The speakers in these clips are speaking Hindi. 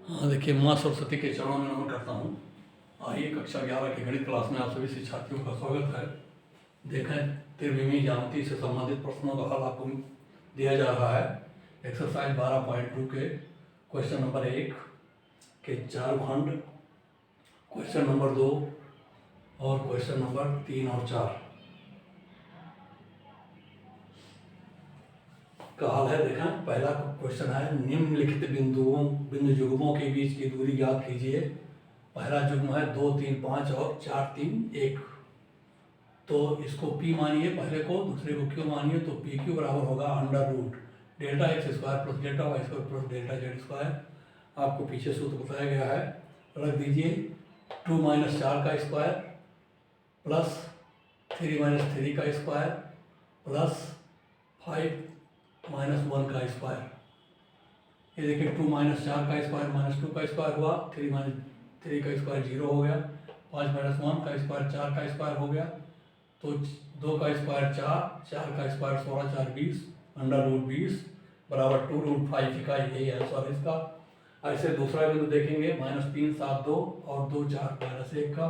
हाँ देखिए, माँ सरस्वती के चरणों में नमन करता हूँ। आइए कक्षा 11 की गणित क्लास में आप सभी शिक्षार्थियों का स्वागत है। देखें, त्रिविमीय ज्यामिति से संबंधित प्रश्नों का हल आपको दिया जा रहा है। एक्सरसाइज 12.2 के क्वेश्चन नंबर 1 के 4 खंड, क्वेश्चन नंबर 2 और क्वेश्चन नंबर 3 और 4 का हल है। देखें, पहला क्वेश्चन है, निम्नलिखित बिंदु युग्मों के बीच की दूरी ज्ञात कीजिए। पहला युग्म है 2, 3, 5 और 4, 3, 1। तो इसको P मानिए पहले को, दूसरे को Q मानिए। तो PQ बराबर होगा under root delta x square plus delta y square plus delta z square. आपको पीछे सूत्र बताया गया है, रख दीजिए। 2 - 4 का स्क्वायर प्लस 3 - 3 का स्क्वायर प्लस 5 - 1 का स्क्वायर। ये देखिए, 2 - 4 का स्क्वायर -2 का स्क्वायर हुआ, 3 - 3 का स्क्वायर 0 हो गया, 5 - 1 का स्क्वायर 4 का स्क्वायर हो गया। तो 2 का स्क्वायर 4, 4 का स्क्वायर 16, 4 20, अंडर रूट 20 बराबर 2√5 इकाई। यही आंसर इसका। ऐसे दूसरा बिंदु देखेंगे, -3, 7, 2 और 2, 4, -1 का।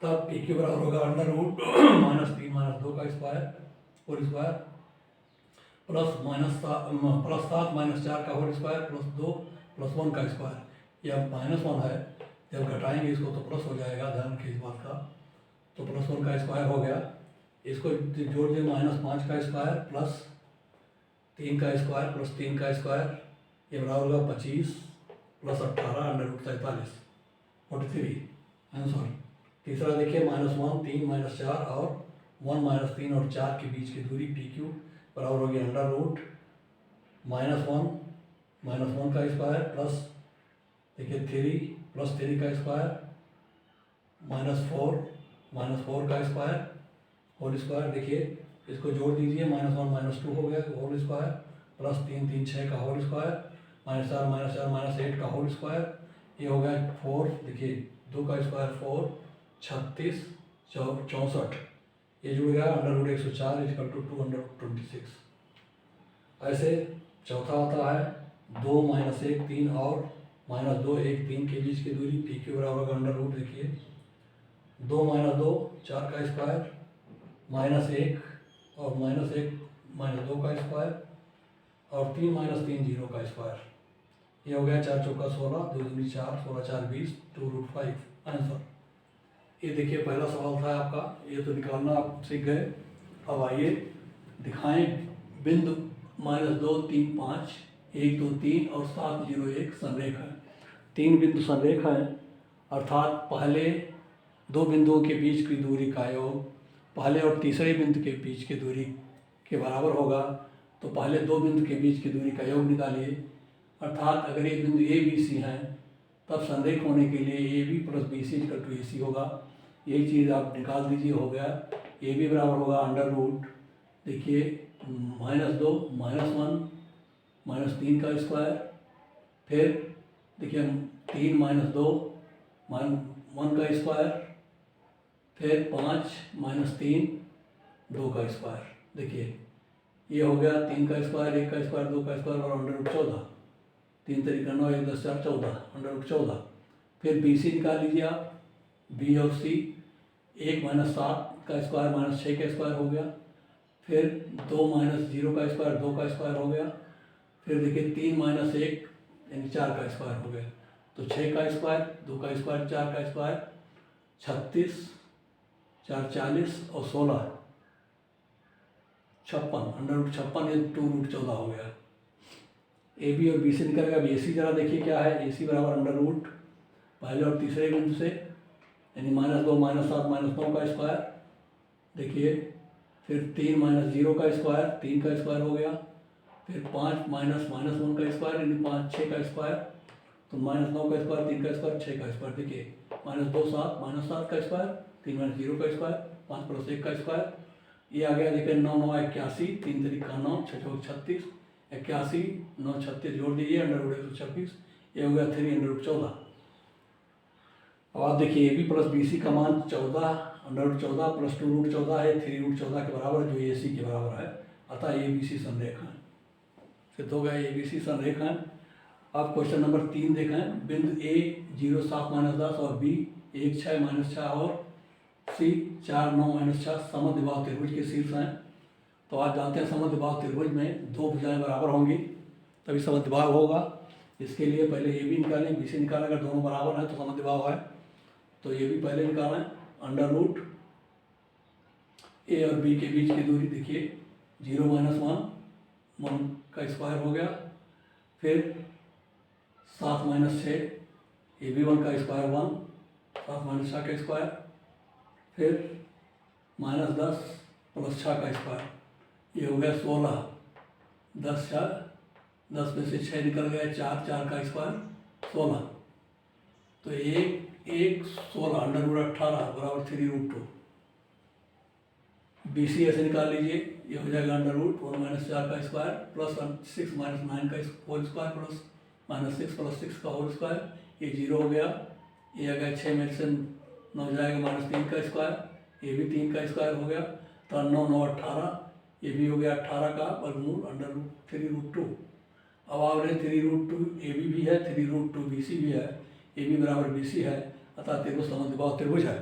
तब PQ बराबर होगा अंडर रूट -3 - 2 का स्क्वायर होल स्क्वायर प्लस -7 - 4 का होल स्क्वायर प्लस 2 प्लस 1 का स्क्वायर। यह -1 है, जब घटाएंगे इसको तो प्लस हो जाएगा, ध्यान रखिए इस बात का। तो प्लस 1 का स्क्वायर हो गया। इसको जोड़ दिए, -5 का स्क्वायर प्लस 3 का स्क्वायर प्लस 3 का स्क्वायर। ये बराबर होगा 25 प्लस 18 अंडर रूट 43, 43 आंसर। तीसरा देखिए, -1, 3 - 4 और 1 - 3 और 4 के बीच की दूरी PQ बराबर होगी अंडर रूट -1 का स्क्वायर प्लस देखिए 3 प्लस 3 का स्क्वायर -4 का स्क्वायर होल स्क्वायर। देखिए इसको जोड़ दीजिए, -1 - 2 हो गया होल स्क्वायर प्लस 3 3 6 का होल स्क्वायर -4 - 4 -8 का होल स्क्वायर। ये हो गया 4, देखिए 2 का स्क्वायर 4, 36 64। ये जुड़ गया अंडर रूट 104 = 2 अंडर रूट 26। ऐसे चौथा आता है 2 - 1 3 और -2 1 3 के बीच की दूरी PQ बराबर अंडर रूट, देखिए 2 - 2 4 का स्क्वायर -1 और -1 - 2 का स्क्वायर और 3 - 3 0 का स्क्वायर। ये हो गया 4 चौका 16, 2 दूनी 4, 16 4 20, 2√5 आंसर। ये देखिए पहला सवाल था आपका, ये तो निकालना आप सीख गए। अब आइए दिखाएं बिंदु -2 3 5 1 2 3 और 7 0 1 संरेख है। 3 बिंदु संरेख हैं, अर्थात पहले 2 बिंदुओं के बीच की दूरी का योग पहले और तीसरे बिंदु के बीच की दूरी के बराबर होगा। तो पहले 2 बिंदु के बीच की दूरी का योग निकालिए। अर्थात अगर ये बिंदु ABC हैं, तब संरेख होने के लिए AB + BC = AC होगा। यही चीज़ आप निकाल दीजिए, हो गया। AB बराबर होगा अंडर रूट, देखिए -2 -1 -3 का स्क्वायर, फिर देखिए 3 - 2 1 का स्क्वायर, फिर 5 - 3 2 का स्क्वायर। देखिए ये हो गया 3 का स्क्वायर 1 का स्क्वायर 2 का स्क्वायर और अंडर रूट 14। 3 × 3 = 9, 1 10 4 14 under root 14। फिर BC निकाल लीजिए आप, B और C। 1 - 7 का स्क्वायर -6 का स्क्वायर हो गया, फिर 2 - 0 का स्क्वायर 2 का स्क्वायर हो गया, फिर देखिए 3 - 1 यानी 4 का स्क्वायर हो गया। तो 6 का स्क्वायर 2 का स्क्वायर 4 का स्क्वायर 36 4 40 और 16 56 अंडर रूट 56, ये 2√14 हो गया। AB और BC निकल गया। अब AC जरा देखिए क्या है। AC बराबर अंडर रूट पहले और तीसरे बिंदु से, यानी -2 -7 -9 का स्क्वायर। देखिए फिर 3 - 0 का स्क्वायर 3 का स्क्वायर हो गया, फिर 5 - -1 का स्क्वायर यानी 5 6 का स्क्वायर। तो -9 का स्क्वायर 3 का स्क्वायर 6 का स्क्वायर। देखिए -2 7 -7 का स्क्वायर 3 - 0 का स्क्वायर 5 + 1 का स्क्वायर। ये आ गया, देखिए 9 9 81, 3 3 का 9, 6 6 36, 81 9 36 जोड़ दीजिए अंडर रूट 126। ये हो गया 3 अंडर रूट 14। अब आप देखिए AB + BC का मान 14 अंडर रूट 14 + 2√14 है, 3√14 के बराबर, जो AC के बराबर है। अतः ABC संरेख है, सिद्ध हो गया ABC संरेख है। अब क्वेश्चन नंबर 3 देखें। बिंदु ए 0 7 - 10 और बी 1 6 - 6 और सी 4 9 - 6 समद्विबाहु त्रिभुज के शीर्ष हैं। तो आप जानते हैं समद्विबाहु त्रिभुज में दो भुजाएं बराबर होंगी तभी समद्विबाहु होगा। इसके लिए पहले ए बी निकालें, बी सी निकालें। अगर दोनों बराबर हैं तो समद्विबाहु है। तो ये भी पहले निकालें। अंडर रूट ए और बी के बीच की दूरी देखिए 0 - 1 का स्क्वायर हो गया। फिर 7 - 6 ए बी 1 का स्क्वायर 1, 7 - 6 का स्क्वायर। फिर -10 + 6 का स्क्वायर, ये हो गया 16। 10 में से 6 निकल गया, 4 4 का स्क्वायर 16। तो 1 1 16 अंडर रूट 18 बराबर 3√2। बी सी ऐसे निकाल लीजिए, ये हो जाएगा अंडर रूट 1 - 4 का स्क्वायर प्लस 6 - 9 का होल स्क्वायर प्लस -6 + 6 का होल स्क्वायर। ये 0 हो गया। ये आ गया 6 में से 9 जाएगा -3 का स्क्वायर, ये भी 3 का स्क्वायर हो गया। तो 9 9 18, ये भी हो गया 18 का वर्गमूल अंडर रूट 3√2। अब आप रहे 3√2 ए बी भी है, 3√2 बी सी भी है, ए बी बराबर बी सी है, अतः त्रिभुज समद्विबाहु त्रिभुज है।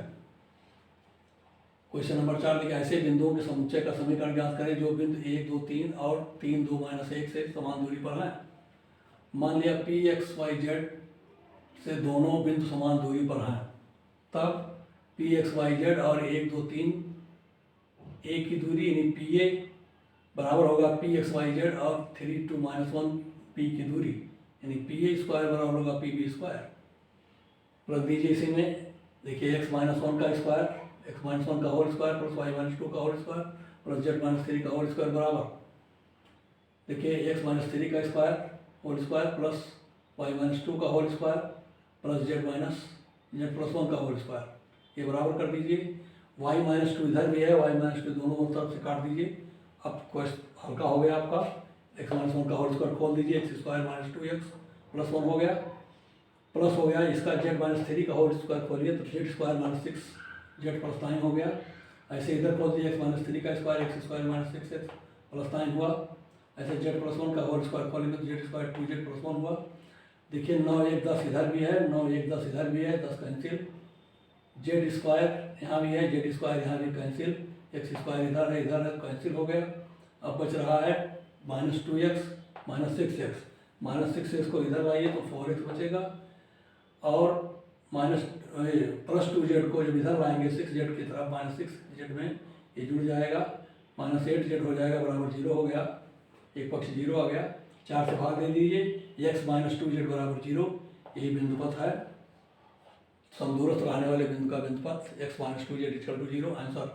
क्वेश्चन नंबर 4 देखिए। ऐसे बिंदुओं के समुच्चय का समीकरण ज्ञात करें जो बिंदु 1 2 3 और 3 2 - 1 से समान दूरी पर हैं। मान लिया पी एक्स वाई जेड से दोनों बिंदु समान दूरी पर हैं, तब पी एक्स वाई जेड और 1 2 3 एक की दूरी यानी पी ए बराबर होगा पी एक्स वाई जेड और 3 2 - 1 पी की दूरी यानी पी ए स्क्वायर बराबर होगा पी बी स्क्वायर। रख दीजिए इसी में। देखिए x - 1 का स्क्वायर, x - 1 का होल स्क्वायर प्लस y - 2 का होल स्क्वायर प्लस z - 3 का होल स्क्वायर बराबर। देखिए x - 3 का square whole square plus y - 2 का होल स्क्वायर प्लस z + 1 का होल स्क्वायर, ये बराबर कर दीजिए। y - 2 इधर भी है, y - 2 दोनों तरफ से काट दीजिए। अब क्वेश्चन हल्का हो गया आपका। x - 1 का होल स्क्वायर खोल दीजिए, x² - 2x + 1 हो गया, प्लस हो गया इसका z - 3 का होल स्क्वायर खोलिए तो z² - 6 z + 9 हो गया। ऐसे इधर खोल दिए x - 3 का स्क्वायर x² - 6x + 9 हुआ। ऐसे z + 1 का होल स्क्वायर खोलेंगे तो z² 2z + 1 हुआ। देखिए 9 1 10 इधर भी है, 9 1 10 इधर भी है, 10 कैंसिल। z² यहाँ भी है, z² यहाँ भी कैंसिल, x² इधर है कैंसिल हो गया। अब बच रहा है -2x - 6x, -6x को इधर लाइए तो 4x बचेगा और +2z को जब इधर लाएंगे 6z की तरफ -6z में ये जुड़ जाएगा, -8z हो जाएगा बराबर 0 हो गया, एक पक्ष 0 आ गया। 4 से भाग दे दीजिए, x - 2z बराबर 0, यही बिंदुपथ है। समदूरस्थ रहने वाले बिंदु का बिंदुपथ x - 2z = 0। आंसर